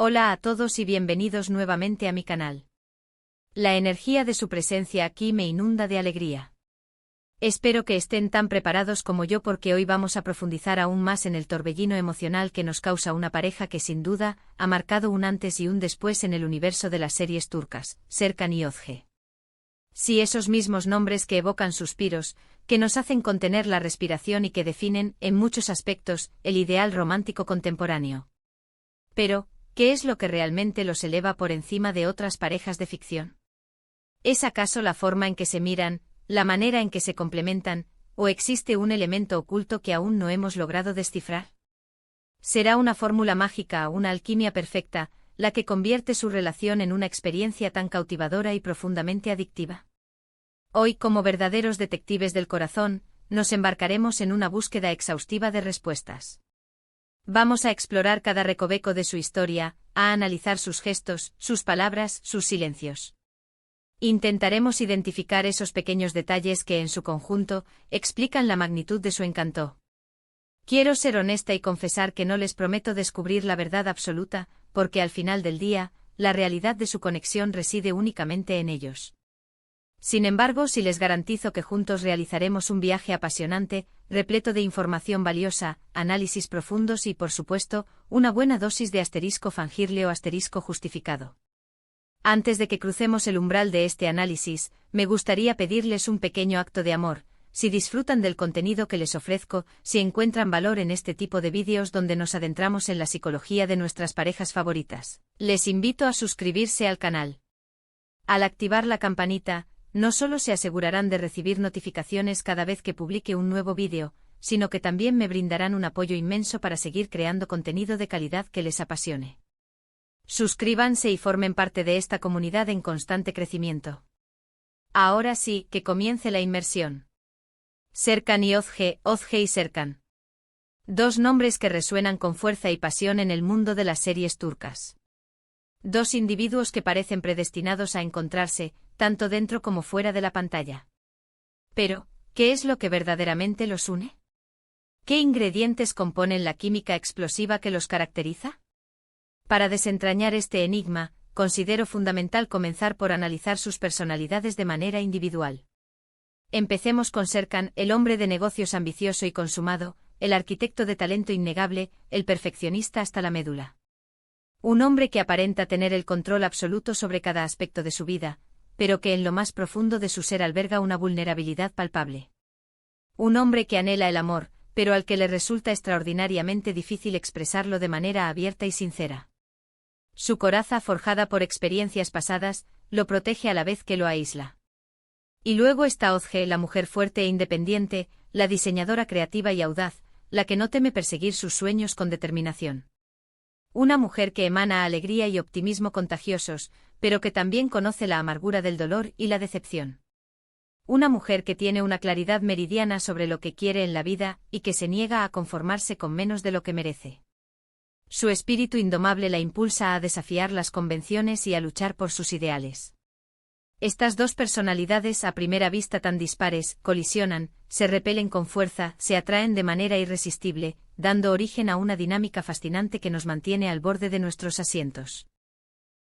Hola a todos y bienvenidos nuevamente a mi canal. La energía de su presencia aquí me inunda de alegría. Espero que estén tan preparados como yo porque hoy vamos a profundizar aún más en el torbellino emocional que nos causa una pareja que sin duda ha marcado un antes y un después en el universo de las series turcas, Serkan y Özge. Sí, esos mismos nombres que evocan suspiros, que nos hacen contener la respiración y que definen, en muchos aspectos, el ideal romántico contemporáneo. Pero, ¿qué es lo que realmente los eleva por encima de otras parejas de ficción? ¿Es acaso la forma en que se miran, la manera en que se complementan, o existe un elemento oculto que aún no hemos logrado descifrar? ¿Será una fórmula mágica o una alquimia perfecta, la que convierte su relación en una experiencia tan cautivadora y profundamente adictiva? Hoy, como verdaderos detectives del corazón, nos embarcaremos en una búsqueda exhaustiva de respuestas. Vamos a explorar cada recoveco de su historia, a analizar sus gestos, sus palabras, sus silencios. Intentaremos identificar esos pequeños detalles que en su conjunto explican la magnitud de su encanto. Quiero ser honesta y confesar que no les prometo descubrir la verdad absoluta, porque al final del día, la realidad de su conexión reside únicamente en ellos. Sin embargo, sí les garantizo que juntos realizaremos un viaje apasionante, repleto de información valiosa, análisis profundos y, por supuesto, una buena dosis de asterisco fangirle o asterisco justificado. Antes de que crucemos el umbral de este análisis, me gustaría pedirles un pequeño acto de amor. Si disfrutan del contenido que les ofrezco, si encuentran valor en este tipo de vídeos donde nos adentramos en la psicología de nuestras parejas favoritas, les invito a suscribirse al canal. Al activar la campanita, no solo se asegurarán de recibir notificaciones cada vez que publique un nuevo vídeo, sino que también me brindarán un apoyo inmenso para seguir creando contenido de calidad que les apasione. Suscríbanse y formen parte de esta comunidad en constante crecimiento. Ahora sí, que comience la inmersión. Serkan y Özge, Özge y Serkan. Dos nombres que resuenan con fuerza y pasión en el mundo de las series turcas. Dos individuos que parecen predestinados a encontrarse, tanto dentro como fuera de la pantalla. Pero, ¿qué es lo que verdaderamente los une? ¿Qué ingredientes componen la química explosiva que los caracteriza? Para desentrañar este enigma, considero fundamental comenzar por analizar sus personalidades de manera individual. Empecemos con Serkan, el hombre de negocios ambicioso y consumado, el arquitecto de talento innegable, el perfeccionista hasta la médula. Un hombre que aparenta tener el control absoluto sobre cada aspecto de su vida, pero que en lo más profundo de su ser alberga una vulnerabilidad palpable. Un hombre que anhela el amor, pero al que le resulta extraordinariamente difícil expresarlo de manera abierta y sincera. Su coraza, forjada por experiencias pasadas, lo protege a la vez que lo aísla. Y luego está Özge, la mujer fuerte e independiente, la diseñadora creativa y audaz, la que no teme perseguir sus sueños con determinación. Una mujer que emana alegría y optimismo contagiosos, pero que también conoce la amargura del dolor y la decepción. Una mujer que tiene una claridad meridiana sobre lo que quiere en la vida y que se niega a conformarse con menos de lo que merece. Su espíritu indomable la impulsa a desafiar las convenciones y a luchar por sus ideales. Estas dos personalidades a primera vista tan dispares, colisionan, se repelen con fuerza, se atraen de manera irresistible, dando origen a una dinámica fascinante que nos mantiene al borde de nuestros asientos.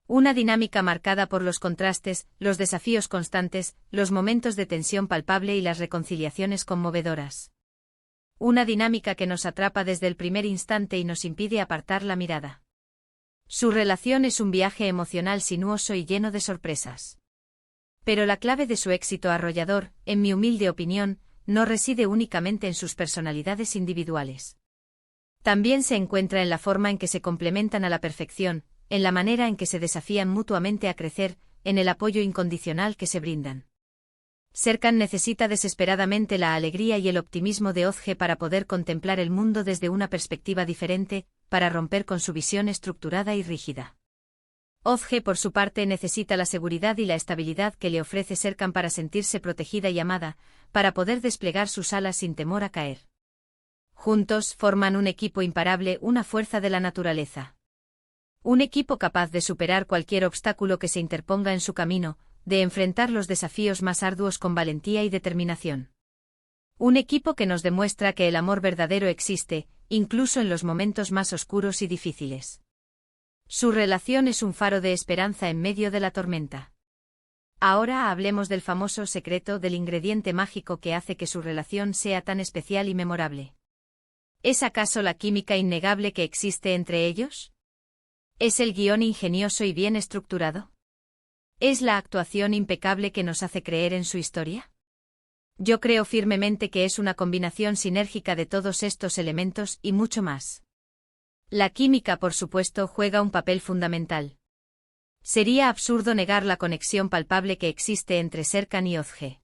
Una dinámica marcada por los contrastes, los desafíos constantes, los momentos de tensión palpable y las reconciliaciones conmovedoras. Una dinámica que nos atrapa desde el primer instante y nos impide apartar la mirada. Su relación es un viaje emocional sinuoso y lleno de sorpresas. Pero la clave de su éxito arrollador, en mi humilde opinión, no reside únicamente en sus personalidades individuales. También se encuentra en la forma en que se complementan a la perfección, en la manera en que se desafían mutuamente a crecer, en el apoyo incondicional que se brindan. Serkan necesita desesperadamente la alegría y el optimismo de Özge para poder contemplar el mundo desde una perspectiva diferente, para romper con su visión estructurada y rígida. Özge, por su parte, necesita la seguridad y la estabilidad que le ofrece Serkan para sentirse protegida y amada, para poder desplegar sus alas sin temor a caer. Juntos forman un equipo imparable, una fuerza de la naturaleza. Un equipo capaz de superar cualquier obstáculo que se interponga en su camino, de enfrentar los desafíos más arduos con valentía y determinación. Un equipo que nos demuestra que el amor verdadero existe, incluso en los momentos más oscuros y difíciles. Su relación es un faro de esperanza en medio de la tormenta. Ahora hablemos del famoso secreto del ingrediente mágico que hace que su relación sea tan especial y memorable. ¿Es acaso la química innegable que existe entre ellos? ¿Es el guión ingenioso y bien estructurado? ¿Es la actuación impecable que nos hace creer en su historia? Yo creo firmemente que es una combinación sinérgica de todos estos elementos y mucho más. La química, por supuesto, juega un papel fundamental. Sería absurdo negar la conexión palpable que existe entre Serkan y Özge.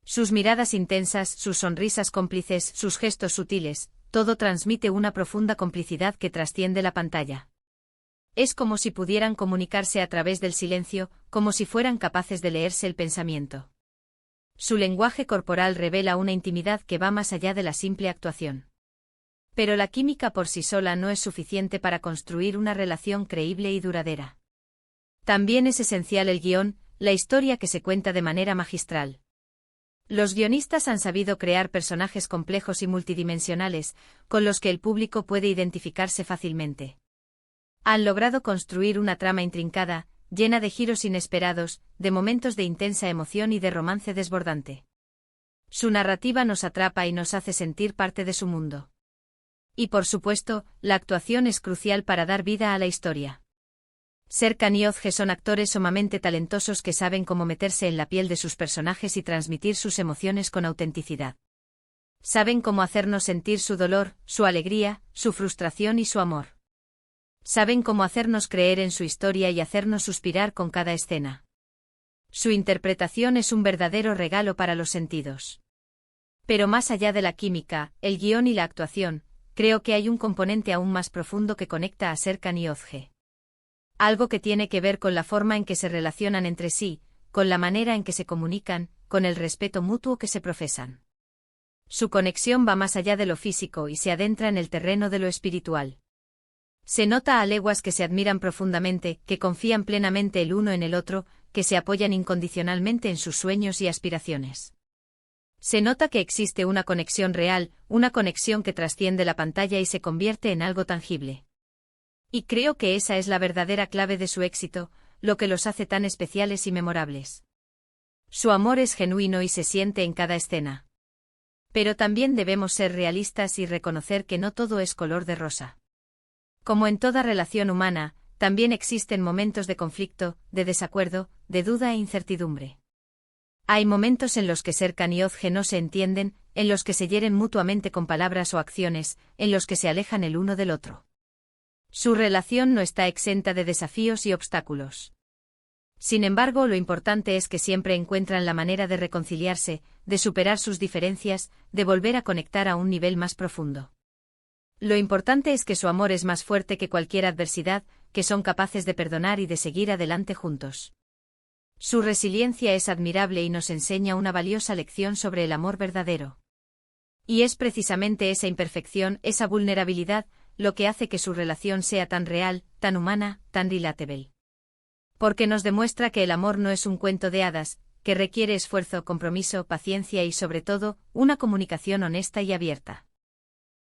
Sus miradas intensas, sus sonrisas cómplices, sus gestos sutiles, todo transmite una profunda complicidad que trasciende la pantalla. Es como si pudieran comunicarse a través del silencio, como si fueran capaces de leerse el pensamiento. Su lenguaje corporal revela una intimidad que va más allá de la simple actuación. Pero la química por sí sola no es suficiente para construir una relación creíble y duradera. También es esencial el guión, la historia que se cuenta de manera magistral. Los guionistas han sabido crear personajes complejos y multidimensionales, con los que el público puede identificarse fácilmente. Han logrado construir una trama intrincada, llena de giros inesperados, de momentos de intensa emoción y de romance desbordante. Su narrativa nos atrapa y nos hace sentir parte de su mundo. Y por supuesto, la actuación es crucial para dar vida a la historia. Serkan y Özge son actores sumamente talentosos que saben cómo meterse en la piel de sus personajes y transmitir sus emociones con autenticidad. Saben cómo hacernos sentir su dolor, su alegría, su frustración y su amor. Saben cómo hacernos creer en su historia y hacernos suspirar con cada escena. Su interpretación es un verdadero regalo para los sentidos. Pero más allá de la química, el guión y la actuación, creo que hay un componente aún más profundo que conecta a Serkan y Özge. Algo que tiene que ver con la forma en que se relacionan entre sí, con la manera en que se comunican, con el respeto mutuo que se profesan. Su conexión va más allá de lo físico y se adentra en el terreno de lo espiritual. Se nota a leguas que se admiran profundamente, que confían plenamente el uno en el otro, que se apoyan incondicionalmente en sus sueños y aspiraciones. Se nota que existe una conexión real, una conexión que trasciende la pantalla y se convierte en algo tangible. Y creo que esa es la verdadera clave de su éxito, lo que los hace tan especiales y memorables. Su amor es genuino y se siente en cada escena. Pero también debemos ser realistas y reconocer que no todo es color de rosa. Como en toda relación humana, también existen momentos de conflicto, de desacuerdo, de duda e incertidumbre. Hay momentos en los que Serkan y Özge no se entienden, en los que se hieren mutuamente con palabras o acciones, en los que se alejan el uno del otro. Su relación no está exenta de desafíos y obstáculos. Sin embargo, lo importante es que siempre encuentran la manera de reconciliarse, de superar sus diferencias, de volver a conectar a un nivel más profundo. Lo importante es que su amor es más fuerte que cualquier adversidad, que son capaces de perdonar y de seguir adelante juntos. Su resiliencia es admirable y nos enseña una valiosa lección sobre el amor verdadero. Y es precisamente esa imperfección, esa vulnerabilidad, lo que hace que su relación sea tan real, tan humana, tan relatable. Porque nos demuestra que el amor no es un cuento de hadas, que requiere esfuerzo, compromiso, paciencia y sobre todo, una comunicación honesta y abierta.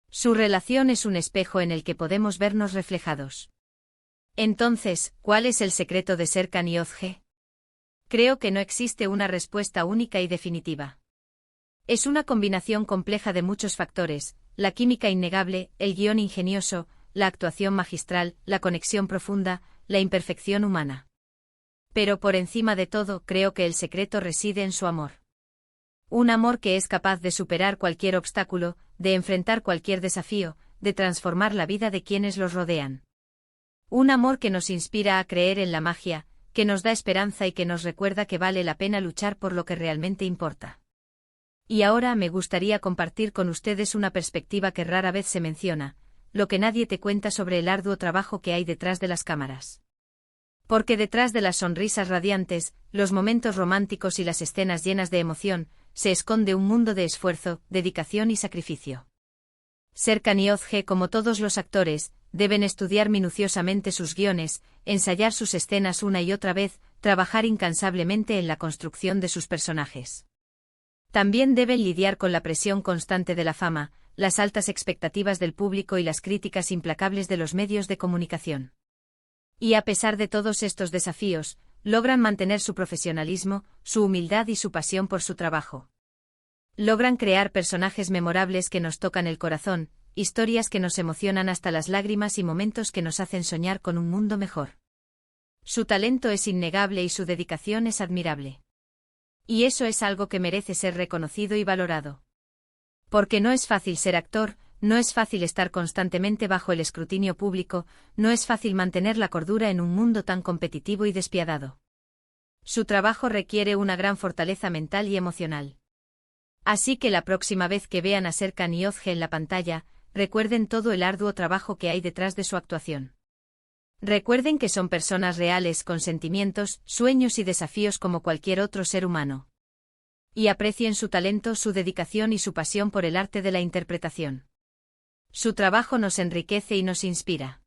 Su relación es un espejo en el que podemos vernos reflejados. Entonces, ¿cuál es el secreto de Serkan y Özge? Creo que no existe una respuesta única y definitiva. Es una combinación compleja de muchos factores, la química innegable, el guión ingenioso, la actuación magistral, la conexión profunda, la imperfección humana. Pero por encima de todo, creo que el secreto reside en su amor. Un amor que es capaz de superar cualquier obstáculo, de enfrentar cualquier desafío, de transformar la vida de quienes los rodean. Un amor que nos inspira a creer en la magia, que nos da esperanza y que nos recuerda que vale la pena luchar por lo que realmente importa. Y ahora me gustaría compartir con ustedes una perspectiva que rara vez se menciona, lo que nadie te cuenta sobre el arduo trabajo que hay detrás de las cámaras. Porque detrás de las sonrisas radiantes, los momentos románticos y las escenas llenas de emoción, se esconde un mundo de esfuerzo, dedicación y sacrificio. Serkan y Özge, como todos los actores, deben estudiar minuciosamente sus guiones, ensayar sus escenas una y otra vez, trabajar incansablemente en la construcción de sus personajes. También deben lidiar con la presión constante de la fama, las altas expectativas del público y las críticas implacables de los medios de comunicación. Y a pesar de todos estos desafíos, logran mantener su profesionalismo, su humildad y su pasión por su trabajo. Logran crear personajes memorables que nos tocan el corazón, historias que nos emocionan hasta las lágrimas y momentos que nos hacen soñar con un mundo mejor. Su talento es innegable y su dedicación es admirable. Y eso es algo que merece ser reconocido y valorado. Porque no es fácil ser actor, no es fácil estar constantemente bajo el escrutinio público, no es fácil mantener la cordura en un mundo tan competitivo y despiadado. Su trabajo requiere una gran fortaleza mental y emocional. Así que la próxima vez que vean a Serkan Yozge en la pantalla, recuerden todo el arduo trabajo que hay detrás de su actuación. Recuerden que son personas reales con sentimientos, sueños y desafíos como cualquier otro ser humano. Y aprecien su talento, su dedicación y su pasión por el arte de la interpretación. Su trabajo nos enriquece y nos inspira.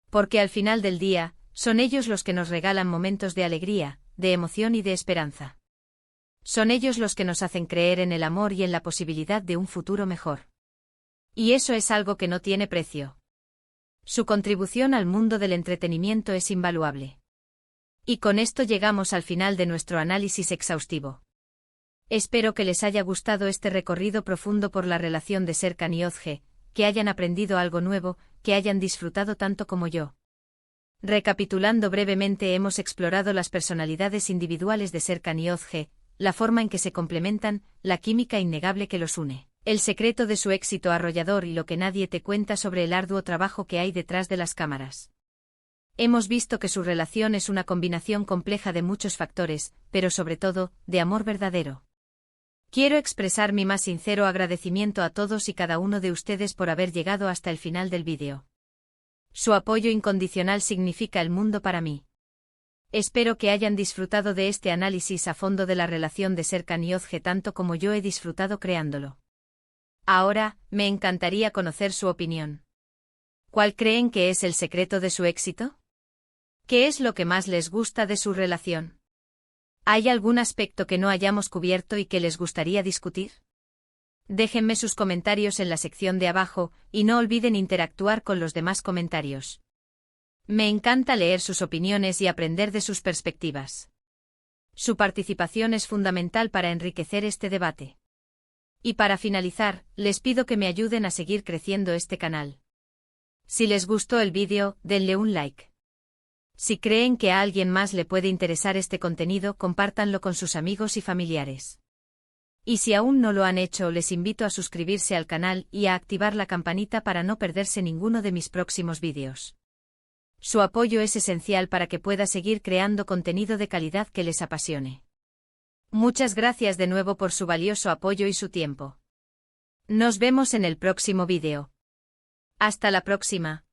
Porque al final del día, son ellos los que nos regalan momentos de alegría, de emoción y de esperanza. Son ellos los que nos hacen creer en el amor y en la posibilidad de un futuro mejor. Y eso es algo que no tiene precio. Su contribución al mundo del entretenimiento es invaluable. Y con esto llegamos al final de nuestro análisis exhaustivo. Espero que les haya gustado este recorrido profundo por la relación de Serkan Yozge, que hayan aprendido algo nuevo, que hayan disfrutado tanto como yo. Recapitulando brevemente, hemos explorado las personalidades individuales de Serkan Yozge, la forma en que se complementan, la química innegable que los une, el secreto de su éxito arrollador y lo que nadie te cuenta sobre el arduo trabajo que hay detrás de las cámaras. Hemos visto que su relación es una combinación compleja de muchos factores, pero sobre todo, de amor verdadero. Quiero expresar mi más sincero agradecimiento a todos y cada uno de ustedes por haber llegado hasta el final del vídeo. Su apoyo incondicional significa el mundo para mí. Espero que hayan disfrutado de este análisis a fondo de la relación de Serkan Yozge tanto como yo he disfrutado creándolo. Ahora, me encantaría conocer su opinión. ¿Cuál creen que es el secreto de su éxito? ¿Qué es lo que más les gusta de su relación? ¿Hay algún aspecto que no hayamos cubierto y que les gustaría discutir? Déjenme sus comentarios en la sección de abajo, y no olviden interactuar con los demás comentarios. Me encanta leer sus opiniones y aprender de sus perspectivas. Su participación es fundamental para enriquecer este debate. Y para finalizar, les pido que me ayuden a seguir creciendo este canal. Si les gustó el vídeo, denle un like. Si creen que a alguien más le puede interesar este contenido, compártanlo con sus amigos y familiares. Y si aún no lo han hecho, les invito a suscribirse al canal y a activar la campanita para no perderse ninguno de mis próximos vídeos. Su apoyo es esencial para que pueda seguir creando contenido de calidad que les apasione. Muchas gracias de nuevo por su valioso apoyo y su tiempo. Nos vemos en el próximo vídeo. Hasta la próxima.